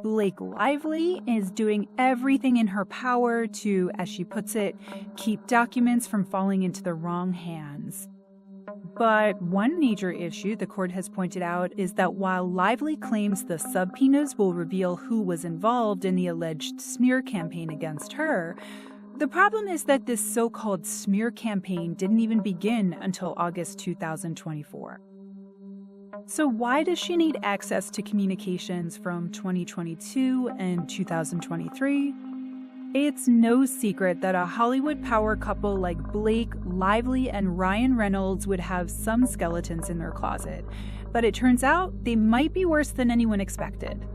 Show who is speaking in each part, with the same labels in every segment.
Speaker 1: Blake Lively is doing everything in her power to, as she puts it, keep documents from falling into the wrong hands. But one major issue the court has pointed out is that while Lively claims the subpoenas will reveal who was involved in the alleged smear campaign against her, the problem is that this so-called smear campaign didn't even begin until August 2024. So why does she need access to communications from 2022 and 2023? It's no secret that a Hollywood power couple like Blake Lively and Ryan Reynolds would have some skeletons in their closet, but it turns out they might be worse than anyone expected.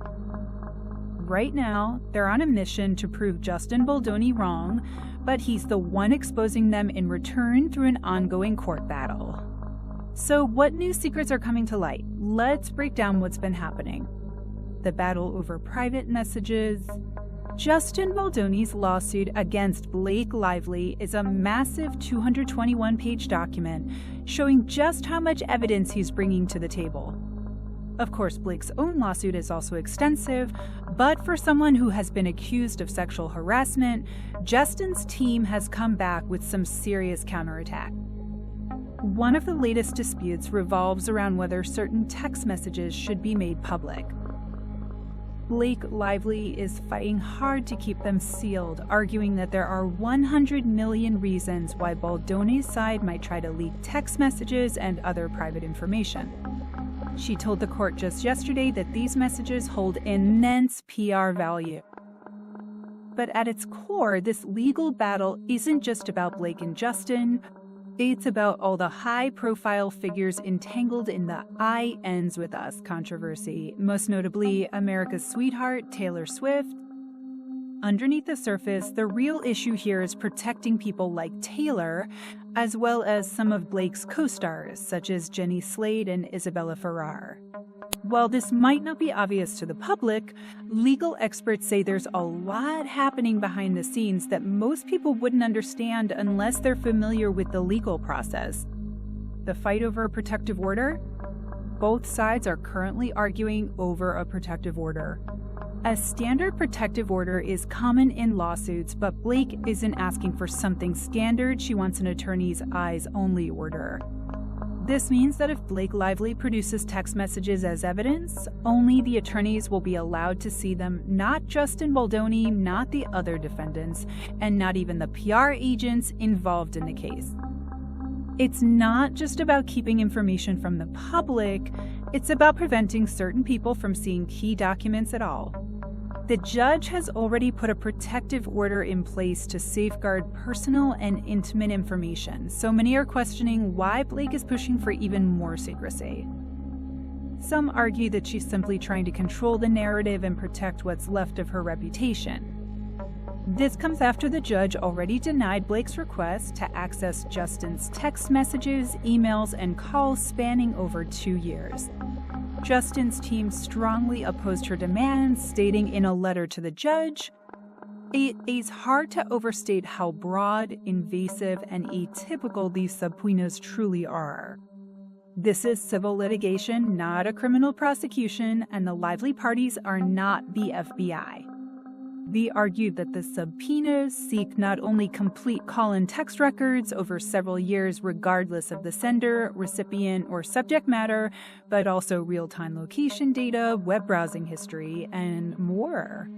Speaker 1: Right now, they're on a mission to prove Justin Baldoni wrong, but he's the one exposing them in return through an ongoing court battle. So what new secrets are coming to light? Let's break down what's been happening. The battle over private messages. Justin Baldoni's lawsuit against Blake Lively is a massive 221-page document showing just how much evidence he's bringing to the table. Of course, Blake's own lawsuit is also extensive, but for someone who has been accused of sexual harassment, Justin's team has come back with some serious counterattack. One of the latest disputes revolves around whether certain text messages should be made public. Blake Lively is fighting hard to keep them sealed, arguing that there are 100 million reasons why Baldoni's side might try to leak text messages and other private information. She told the court just yesterday that these messages hold immense PR value. But at its core, this legal battle isn't just about Blake and Justin. It's about all the high-profile figures entangled in the "I ends with us" controversy, most notably America's sweetheart, Taylor Swift. Underneath the surface, the real issue here is protecting people like Taylor, as well as some of Blake's co-stars, such as Jenny Slate and Isabella Ferrar. While this might not be obvious to the public, legal experts say there's a lot happening behind the scenes that most people wouldn't understand unless they're familiar with the legal process. The fight over a protective order? Both sides are currently arguing over a protective order. A standard protective order is common in lawsuits, but Blake isn't asking for something standard. She wants an attorney's eyes-only order. This means that if Blake Lively produces text messages as evidence, only the attorneys will be allowed to see them, not Justin Baldoni, not the other defendants, and not even the PR agents involved in the case. It's not just about keeping information from the public, it's about preventing certain people from seeing key documents at all. The judge has already put a protective order in place to safeguard personal and intimate information, so many are questioning why Blake is pushing for even more secrecy. Some argue that she's simply trying to control the narrative and protect what's left of her reputation. This comes after the judge already denied Blake's request to access Justin's text messages, emails, and calls spanning over 2 years. Justin's team strongly opposed her demands, stating in a letter to the judge, "It is hard to overstate how broad, invasive, and atypical these subpoenas truly are. This is civil litigation, not a criminal prosecution, and the Lively parties are not the FBI." They argued that the subpoenas seek not only complete call and text records over several years regardless of the sender, recipient, or subject matter, but also real-time location data, web browsing history, and more.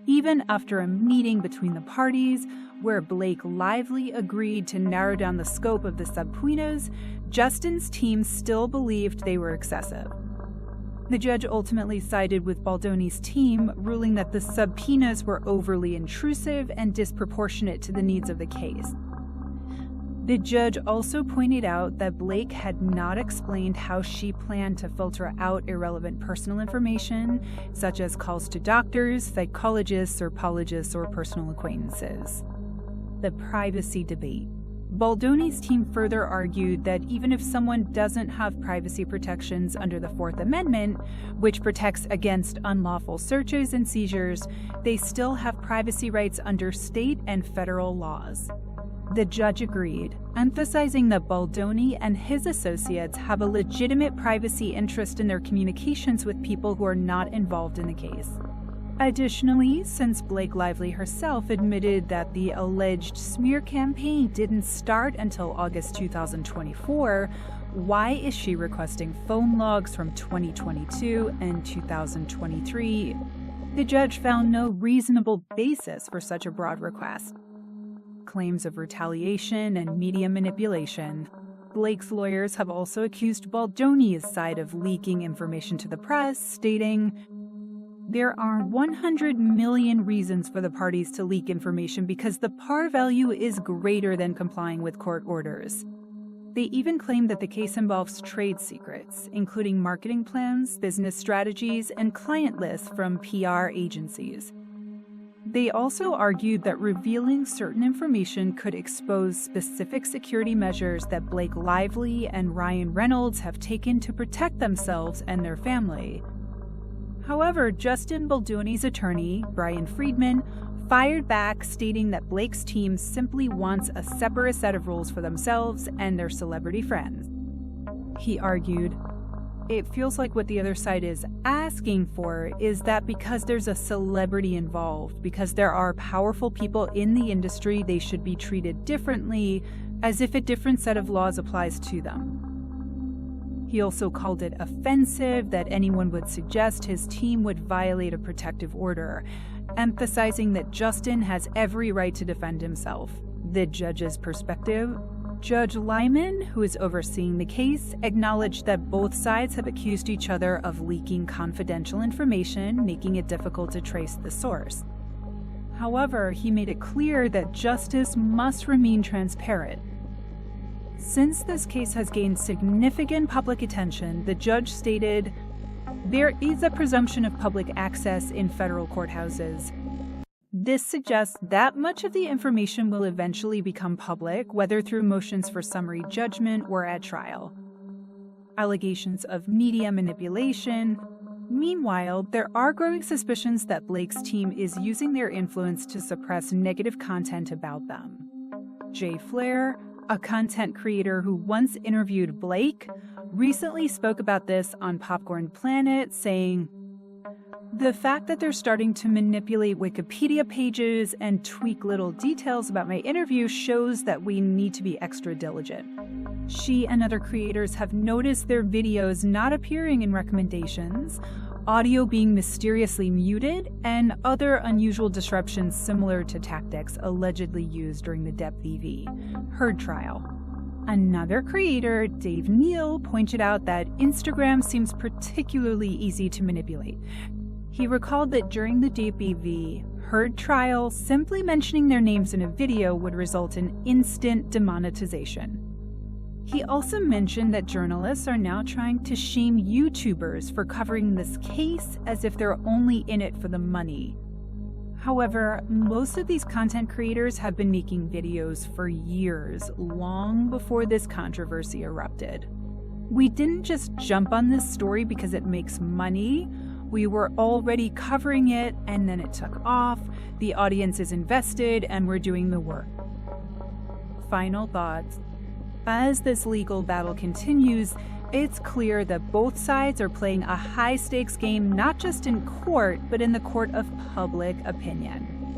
Speaker 1: Even after a meeting between the parties, where Blake Lively agreed to narrow down the scope of the subpoenas, Justin's team still believed they were excessive. The judge ultimately sided with Baldoni's team, ruling that the subpoenas were overly intrusive and disproportionate to the needs of the case. The judge also pointed out that Blake had not explained how she planned to filter out irrelevant personal information, such as calls to doctors, psychologists, apologists, or personal acquaintances. The privacy debate. Baldoni's team further argued that even if someone doesn't have privacy protections under the Fourth Amendment, which protects against unlawful searches and seizures, they still have privacy rights under state and federal laws. The judge agreed, emphasizing that Baldoni and his associates have a legitimate privacy interest in their communications with people who are not involved in the case. Additionally, since Blake Lively herself admitted that the alleged smear campaign didn't start until August 2024, why is she requesting phone logs from 2022 and 2023? The judge found no reasonable basis for such a broad request. Claims of retaliation and media manipulation. Blake's lawyers have also accused Baldoni's side of leaking information to the press, stating, "There are 100 million reasons for the parties to leak information because the par value is greater than complying with court orders." They even claim that the case involves trade secrets, including marketing plans, business strategies, and client lists from PR agencies. They also argued that revealing certain information could expose specific security measures that Blake Lively and Ryan Reynolds have taken to protect themselves and their family. However, Justin Baldoni's attorney, Brian Friedman, fired back, stating that Blake's team simply wants a separate set of rules for themselves and their celebrity friends. He argued, "It feels like what the other side is asking for is that because there's a celebrity involved, because there are powerful people in the industry, they should be treated differently, as if a different set of laws applies to them." He also called it offensive that anyone would suggest his team would violate a protective order, emphasizing that Justin has every right to defend himself. The judge's perspective: Judge Lyman, who is overseeing the case, acknowledged that both sides have accused each other of leaking confidential information, making it difficult to trace the source. However, he made it clear that justice must remain transparent. Since this case has gained significant public attention, the judge stated, "There is a presumption of public access in federal courthouses. This suggests that much of the information will eventually become public, whether through motions for summary judgment or at trial." Allegations of media manipulation. Meanwhile, there are growing suspicions that Blake's team is using their influence to suppress negative content about them. Jay Flair, a content creator who once interviewed Blake, recently spoke about this on Popcorn Planet, saying, "The fact that they're starting to manipulate Wikipedia pages and tweak little details about my interview shows that we need to be extra diligent." She and other creators have noticed their videos not appearing in recommendations, audio being mysteriously muted, and other unusual disruptions similar to tactics allegedly used during the Depp v. Heard trial. Another creator, Dave Neal, pointed out that Instagram seems particularly easy to manipulate. He recalled that during the Depp v. Heard trial, simply mentioning their names in a video would result in instant demonetization. He also mentioned that journalists are now trying to shame YouTubers for covering this case as if they're only in it for the money. However, most of these content creators have been making videos for years, long before this controversy erupted. We didn't just jump on this story because it makes money. We were already covering it, and then it took off. The audience is invested, and we're doing the work. Final thoughts. As this legal battle continues, it's clear that both sides are playing a high-stakes game not just in court, but in the court of public opinion.